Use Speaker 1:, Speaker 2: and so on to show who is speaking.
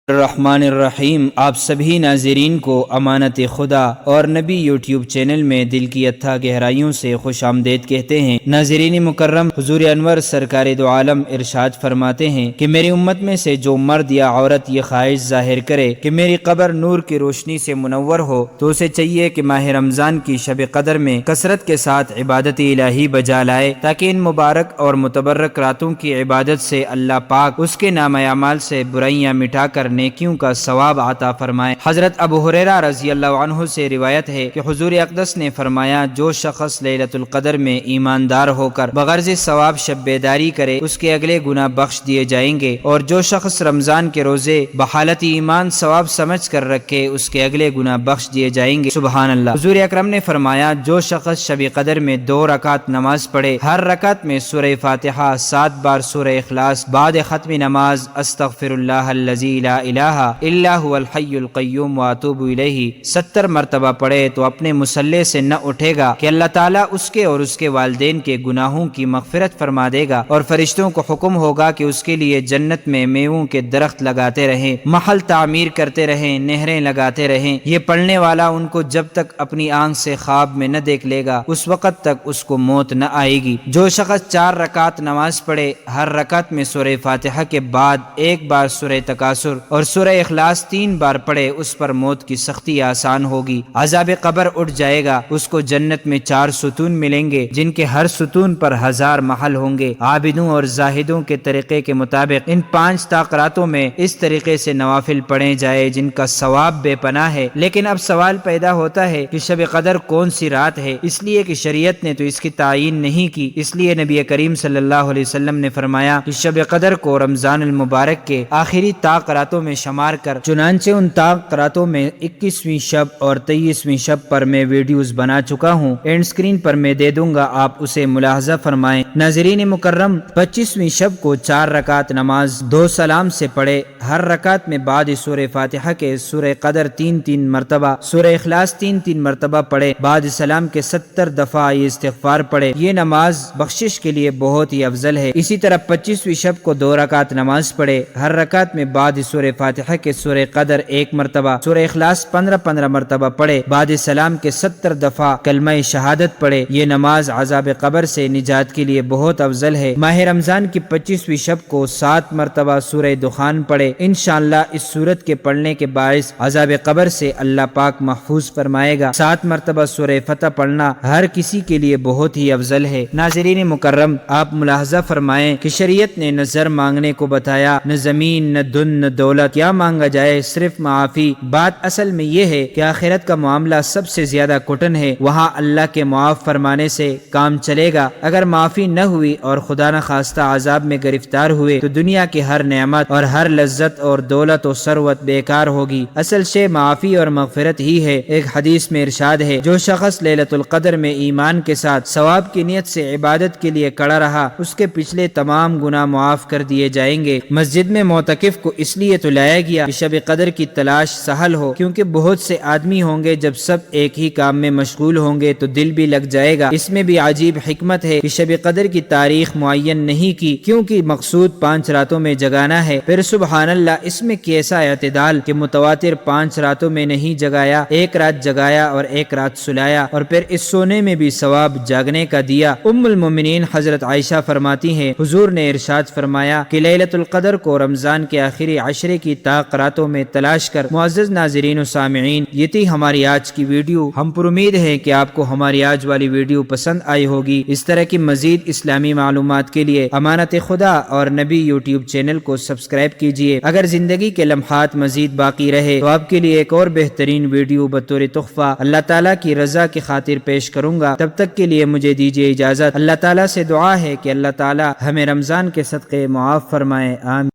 Speaker 1: الرحمن الرحیم۔ آپ سبھی ناظرین کو امانت خدا اور نبی یوٹیوب چینل میں دل کی اتھا گہرائیوں سے خوش آمدید کہتے ہیں۔ ناظرین مکرم، حضور انور سرکار دو عالم ارشاد فرماتے ہیں کہ میری امت میں سے جو مرد یا عورت یہ خواہش ظاہر کرے کہ میری قبر نور کی روشنی سے منور ہو تو اسے چاہیے کہ ماہ رمضان کی شب قدر میں کثرت کے ساتھ عبادت الہی بجا لائے، تاکہ ان مبارک اور متبرک راتوں کی عبادت سے اللہ پاک اس کے نامہ اعمال سے برائیاں مٹا کر نیکیوں کا ثواب عطا فرمائے۔ حضرت ابو ہریرہ رضی اللہ عنہ سے روایت ہے کہ حضور اقدس نے فرمایا، جو شخص لیلۃ القدر میں ایماندار ہو کر بغرض ثواب شب بیداری کرے اس کے اگلے گناہ بخش دیے جائیں گے، اور جو شخص رمضان کے روزے بحالت ایمان ثواب سمجھ کر رکھے اس کے اگلے گناہ بخش دیے جائیں گے۔ سبحان اللہ۔ حضور اکرم نے فرمایا، جو شخص شب قدر میں 2 رکعت نماز پڑھے، ہر رکعت میں سورہ فاتحہ 7 بار، سورہ اخلاص بعد ختم نماز استغفر اللہ الذی لا الہ الا هو الحی القیوم واتوب الیہ 70 مرتبہ پڑھے تو اپنے مصلی سے نہ اٹھے گا کہ اللہ تعالیٰ اس کے اور اس کے والدین کے گناہوں کی مغفرت فرما دے گا، اور فرشتوں کو حکم ہوگا کہ اس کے لیے جنت میں میووں کے درخت لگاتے رہیں، محل تعمیر کرتے رہیں، نہریں لگاتے رہیں۔ یہ پڑھنے والا ان کو جب تک اپنی آنکھ سے خواب میں نہ دیکھ لے گا اس وقت تک اس کو موت نہ آئے گی۔ جو شخص 4 رکعت نماز پڑھے، ہر رکعت میں سورہ فاتحہ کے بعد 1 بار سورہ تکاثر اور سورہ اخلاص 3 بار پڑھے، اس پر موت کی سختی آسان ہوگی، عذاب قبر اٹھ جائے گا، اس کو جنت میں 4 ستون ملیں گے جن کے ہر ستون پر 1000 محل ہوں گے۔ عابدوں اور زاہدوں کے طریقے کے مطابق ان 5 طاقراتوں میں اس طریقے سے نوافل پڑھے جائے جن کا ثواب بے پناہ ہے۔ لیکن اب سوال پیدا ہوتا ہے کہ شب قدر کون سی رات ہے؟ اس لیے کہ شریعت نے تو اس کی تعین نہیں کی، اس لیے نبی کریم صلی اللہ علیہ وسلم نے فرمایا کہ شب قدر کو رمضان المبارک کے آخری طاقراتوں میں شمار کر، چنانچہ ان طاقراتوں میں 21ویں شب اور 23ویں شب پر میں ویڈیوز بنا چکا ہوں، اینڈ سکرین پر میں دے دوں گا، آپ اسے ملاحظہ فرمائیں۔ ناظرین مکرم، 25ویں شب کو 4 رکعت نماز 2 سلام سے پڑھے، ہر رکعت میں بعد سورہ فاتحہ کے سورہ قدر 3 مرتبہ، سورہ اخلاص 3 مرتبہ پڑھے، بعد سلام کے 70 دفعہ یہ استغفار پڑھے۔ یہ نماز بخشش کے لیے بہت ہی افضل ہے۔ اسی طرح 25ویں شب کو 2 رکعت نماز پڑھے، ہر رکعت میں بعد سورہ فاتحہ کے سورہ قدر 1 مرتبہ، سورہ اخلاص 15 مرتبہ پڑھے، بعد سلام کے 70 دفعہ کلمہ شہادت پڑھے۔ یہ نماز عذاب قبر سے نجات کے لیے بہت افضل ہے۔ ماہ رمضان کی 25ویں شب کو 7 مرتبہ سورہ دخان پڑھے، انشاءاللہ اس سورت کے پڑھنے کے باعث عذاب قبر سے اللہ پاک محفوظ فرمائے گا۔ 7 مرتبہ سورہ فتح پڑھنا ہر کسی کے لیے بہت ہی افضل ہے۔ ناظرین مکرم، آپ ملاحظہ فرمائیں کہ شریعت نے نہ زر مانگنے کو بتایا، نہ زمین، نہ دن، نہ دولت، کیا مانگا جائے، صرف معافی۔ بات اصل میں یہ ہے کہ آخرت کا معاملہ سب سے زیادہ کٹن ہے، وہاں اللہ کے معاف فرمانے سے کام چلے گا۔ اگر معافی نہ ہوئی اور خدا نہ خواستہ عذاب میں گرفتار ہوئے تو دنیا کی ہر نعمت اور ہر لذت اور دولت و ثروت بیکار ہوگی۔ اصل شے معافی اور مغفرت ہی ہے۔ ایک حدیث میں ارشاد ہے، جو شخص لیلۃ القدر میں ایمان کے ساتھ ثواب کی نیت سے عبادت کے لیے کڑا رہا، اس کے پچھلے تمام گناہ معاف کر دیے جائیں گے۔ مسجد میں معتکف کو اس لیے تو لایا گیا کہ شب قدر کی تلاش سہل ہو، کیونکہ بہت سے آدمی ہوں گے، جب سب ایک ہی کام میں مشغول ہوں گے تو دل بھی لگ جائے گا۔ اس میں بھی عجیب حکمت ہے کہ شب قدر کی تاریخ معین نہیں کی، کیونکہ مقصود 5 راتوں میں جگانا ہے۔ پھر سبحان اللہ، اس میں کیسا اعتدال کہ متواتر 5 راتوں میں نہیں جگایا، 1 رات جگایا اور 1 رات سلایا، اور پھر اس سونے میں بھی ثواب جاگنے کا دیا۔ ام المومنین حضرت عائشہ فرماتی ہیں، حضور نے ارشاد فرمایا کہ لیلۃ القدر کو رمضان کے آخری عشرے کی طاقراتوں میں تلاش کر۔ معزز ناظرین و سامعین، یہ تھی ہماری آج کی ویڈیو۔ ہم پر امید ہے کہ آپ کو ہماری آج والی ویڈیو پسند آئی ہوگی۔ اس طرح کی مزید اسلامی معلومات کے لیے امانت خدا اور نبی یوٹیوب چینل کو سبسکرائب کیجئے۔ اگر زندگی کے لمحات مزید باقی رہے تو آپ کے لیے ایک اور بہترین ویڈیو بطور تحفہ اللہ تعالیٰ کی رضا کی خاطر پیش کروں گا۔ تب تک کے لیے مجھے دیجیے اجازت۔ اللہ تعالیٰ سے دعا ہے کہ اللہ تعالیٰ ہمیں رمضان کے صدقے معاف فرمائے، آمین۔